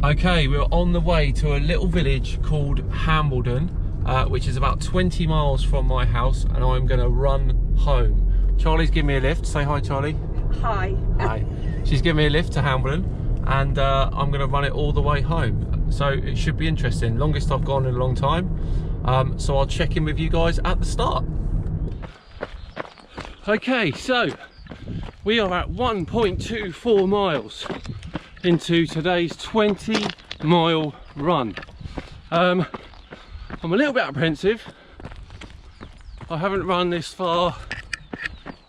Okay, we're on the way to a little village called Hambledon, which is about 20 miles from my house, and I'm going to run home. Charlie's giving me a lift. Say hi, Charlie. Hi. Hi. She's giving me a lift to Hambledon, and I'm going to run it all the way home. So it should be interesting. Longest I've gone in a long time. So I'll check in with you guys at the start. Okay, so we are at 1.24 miles into today's 20-mile run. I'm a little bit apprehensive. I haven't run this far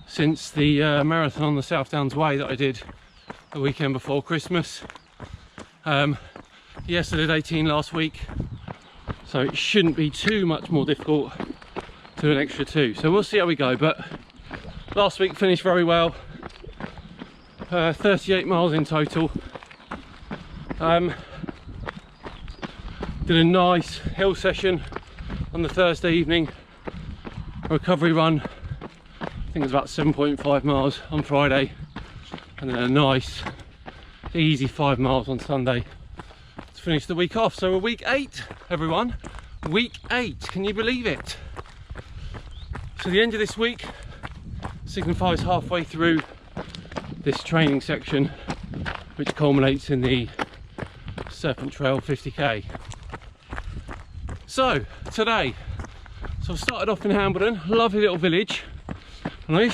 since the marathon on the South Downs Way that I did the weekend before Christmas. Yes, I did 18 last week, so it shouldn't be too much more difficult to do an extra 2. So we'll see how we go, but last week finished very well. 38 miles in total. Did a nice hill session on the Thursday evening, a recovery run, I think it was about 7.5 miles on Friday, and then a nice easy 5 miles on Sunday to finish the week off. So we're week 8, everyone. Week 8, can you believe it? So the end of this week signifies halfway through this training section, which culminates in the Serpent Trail 50k. So today, I've started off in Hambledon, lovely little village, and I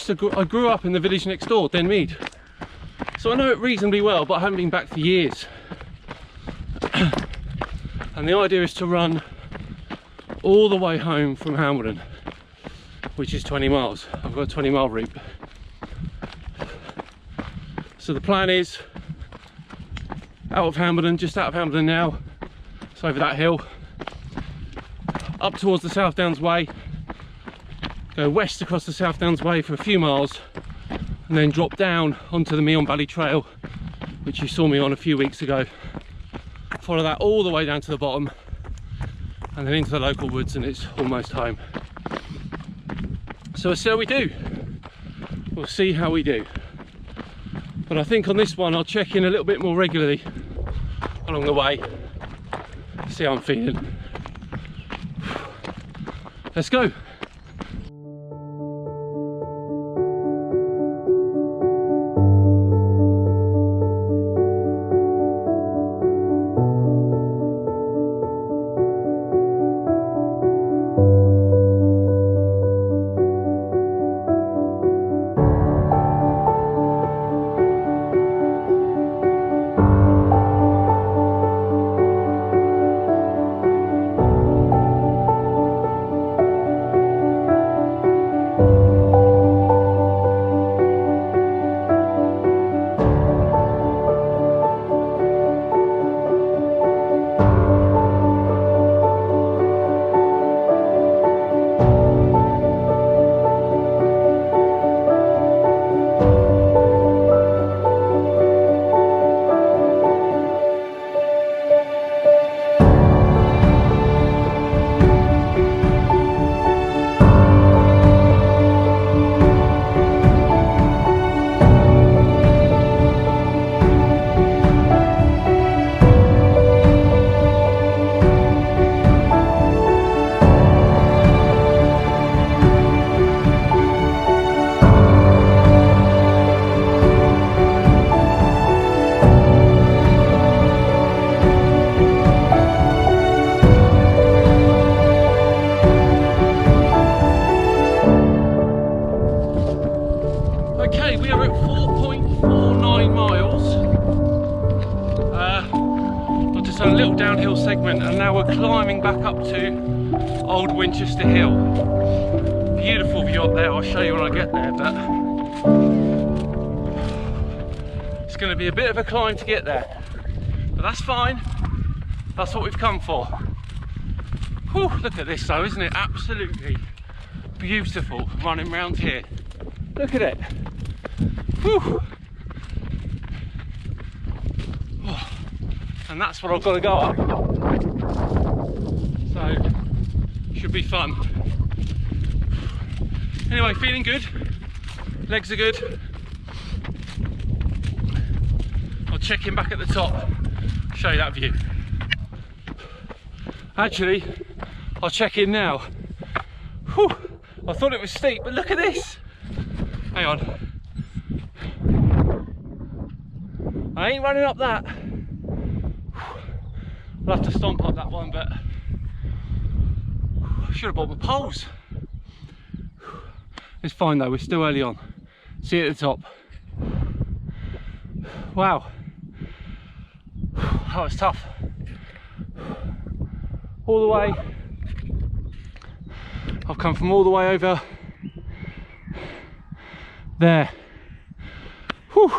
grew up in the village next door, Denmead, so I know it reasonably well, but I haven't been back for years. And the idea is to run all the way home from Hambledon, which is 20 miles. I've got a 20-mile route. So the plan is out of Hambledon, just out of Hambledon now, it's over that hill, up towards the South Downs Way, go west across the South Downs Way for a few miles, and then drop down onto the Meon Valley Trail, which you saw me on a few weeks ago. Follow that all the way down to the bottom, and then into the local woods, and it's almost home. So we'll see how we do. We'll see how we do. But I think on this one I'll check in a little bit more regularly along the way, see how I'm feeling. Let's go. Okay, we are at 4.49 miles. I've just done a little downhill segment, and now we're climbing back up to old Winchester Hill. Beautiful view up there, I'll show you when I get there, but it's going to be a bit of a climb to get there. But that's fine, that's what we've come for. Whew, look at this though, isn't it? Absolutely beautiful running round here. Look at it. Whew. Oh, and that's what I've got to go up. So, should be fun. Anyway, feeling good. Legs are good. I'll check in back at the top. show you that view. Actually, I'll check in now. Whew, I thought it was steep, but look at this. Hang on. I ain't running up that. I'll have to stomp up that one, but I should have bought my poles. It's fine though, we're still early on. See you at the top. Wow. That was tough. All the way. I've come from all the way over there. Whew.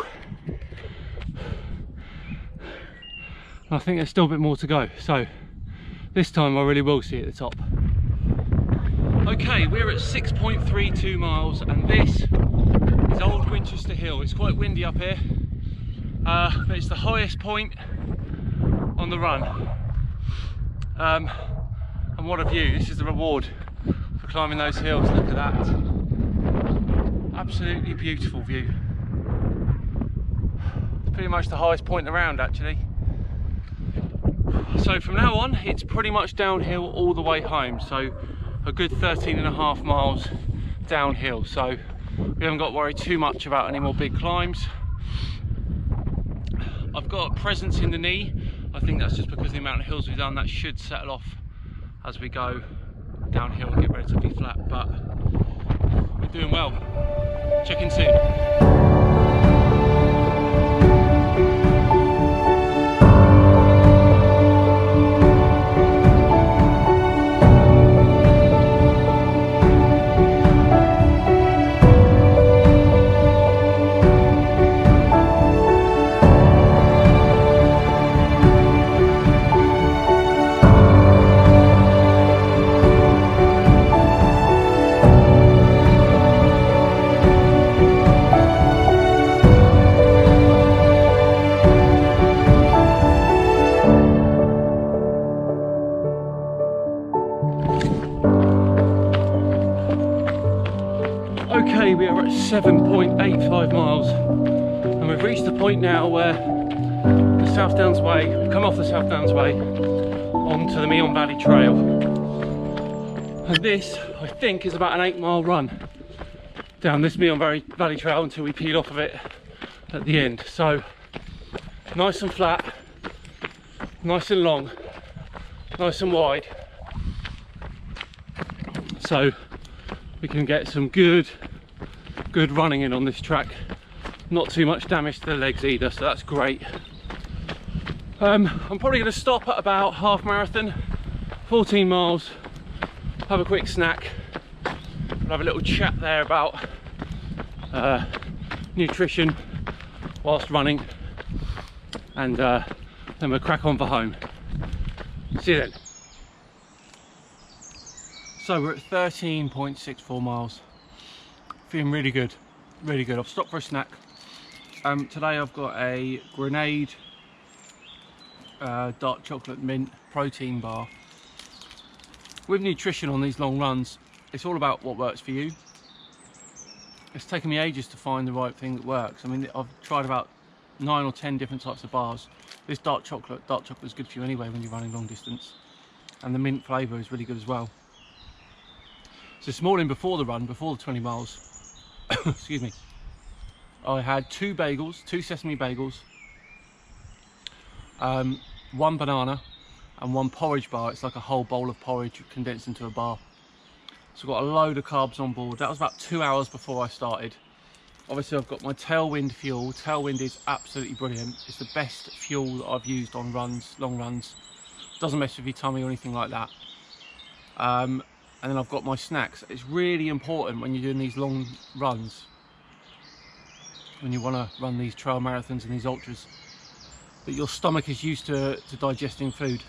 I think there's still a bit more to go, so this time I really will see at the top. Okay, we're at 6.32 miles and this is Old Winchester Hill. It's quite windy up here, but it's the highest point on the run. And what a view. This is the reward for climbing those hills. Look at that. Absolutely beautiful view. It's pretty much the highest point around actually. So from now on it's pretty much downhill all the way home, so a good 13.5 miles downhill, so we haven't got to worry too much about any more big climbs. I've got a presence in the knee. I think that's just because of the amount of hills we've done. That should settle off as we go downhill and get relatively flat, but we're doing well. Check in soon. Okay, we are at 7.85 miles and we've reached the point now where the South Downs Way, we've come off the South Downs Way onto the Meon Valley Trail, and this I think is about an 8-mile run down this Meon Valley Trail until we peel off of it at the end. So nice and flat, nice and long, nice and wide, so we can get some good running in on this track. Not too much damage to the legs either, so that's great. I'm probably going to stop at about half marathon, 14 miles, have a quick snack, we'll have a little chat there about nutrition whilst running, and then we'll crack on for home. See you then. So we're at 13.64 miles. Feeling really good, really good. I've stopped for a snack. Today I've got a Grenade dark chocolate mint protein bar. With nutrition on these long runs, it's all about what works for you. It's taken me ages to find the right thing that works. I mean, I've tried about 9 or 10 different types of bars. This dark chocolate is good for you anyway when you're running long distance, and the mint flavour is really good as well. So this morning before the run, before the 20 miles, excuse me, I had 2 bagels, 2 sesame bagels, 1 banana and 1 porridge bar. It's like a whole bowl of porridge condensed into a bar. So I've got a load of carbs on board. That was about 2 hours before I started. Obviously I've got my Tailwind fuel. Tailwind is absolutely brilliant. It's the best fuel that I've used on runs, long runs. Doesn't mess with your tummy or anything like that. And then I've got my snacks. It's really important when you're doing these long runs, when you want to run these trail marathons and these ultras, that your stomach is used to digesting food.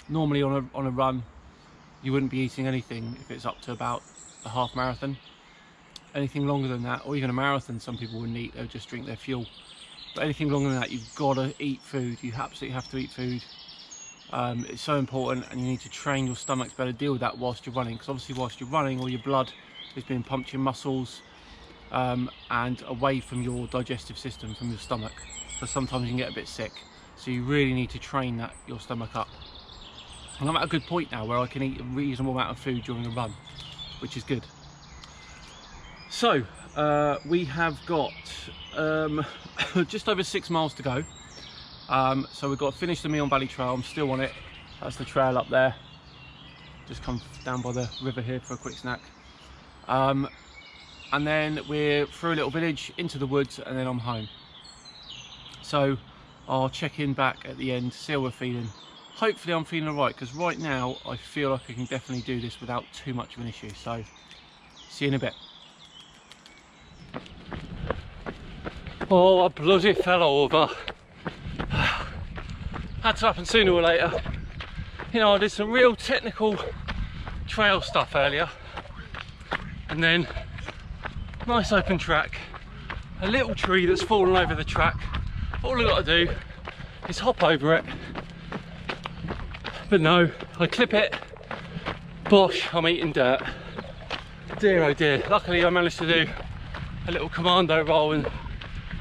Normally on a run you wouldn't be eating anything if it's up to about a half marathon. Anything longer than that, or even a marathon, some people wouldn't eat, they'll just drink their fuel. But anything longer than that, you've got to eat food. You absolutely have to eat food. It's so important, and you need to train your stomach to better deal with that whilst you're running, because obviously whilst you're running all your blood is being pumped to your muscles and away from your digestive system, from your stomach, so sometimes you can get a bit sick. So you really need to train your stomach up. And I'm at a good point now where I can eat a reasonable amount of food during a run, which is good. So we have got just over 6 miles to go. So we've got to finish the Meon Valley Trail. I'm still on it. That's the trail up there. Just come down by the river here for a quick snack. And then we're through a little village into the woods, and then I'm home. So I'll check in back at the end, see how we're feeling. Hopefully I'm feeling alright, because right now I feel like I can definitely do this without too much of an issue. So see you in a bit. Oh, I bloody fell over. Had to happen sooner or later. You know, I did some real technical trail stuff earlier, and then nice open track, a little tree that's fallen over the track. All I've got to do is hop over it, but no, I clip it, bosh, I'm eating dirt. Dear oh dear. Luckily I managed to do a little commando roll and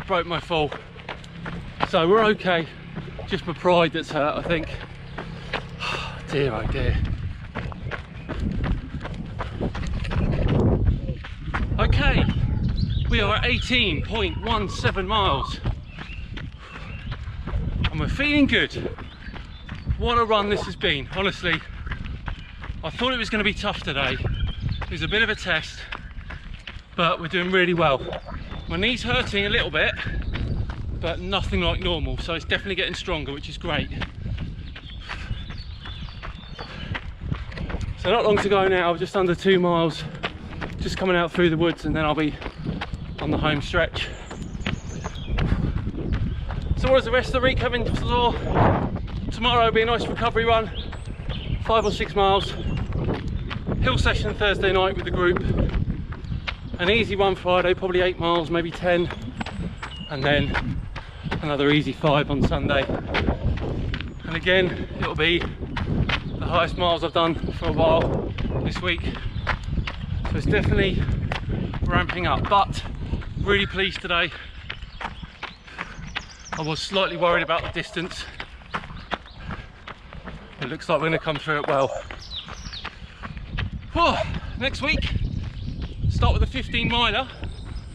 broke my fall, so we're okay. Just my pride that's hurt, I think. Dear oh dear. Okay, we are at 18.17 miles and we're feeling good. What a run this has been. Honestly, I thought it was going to be tough today. It was a bit of a test, but we're doing really well. My knee's hurting a little bit, but nothing like normal, so it's definitely getting stronger, which is great. So not long to go now, just under 2 miles, just coming out through the woods, and then I'll be on the home stretch. So what does the rest of the week have in store? Tomorrow will be a nice recovery run, 5 or 6 miles. Hill session Thursday night with the group. An easy one Friday, probably 8 miles, maybe 10. And then another easy 5 on Sunday. And again, it'll be the highest miles I've done for a while this week. So it's definitely ramping up, but really pleased today. I was slightly worried about the distance. It looks like we're going to come through it well. Whew. Next week, start with a 15 miler,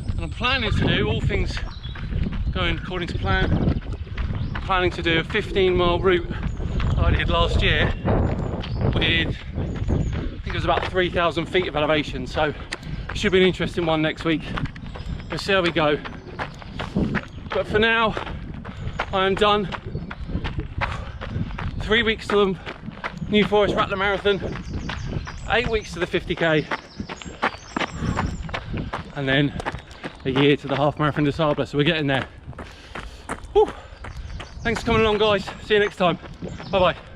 and I'm planning to do, all things going according to plan, I'm planning to do a 15-mile route that I did last year with, I think it was about 3,000 feet of elevation, so it should be an interesting one next week. We'll see how we go. But for now, I am done. 3 weeks to the new Forest Rattler Marathon, 8 weeks to the 50k, and then a year to the half marathon des Sables, so we're getting there. Whew. Thanks for coming along, guys. See you next time. Bye bye.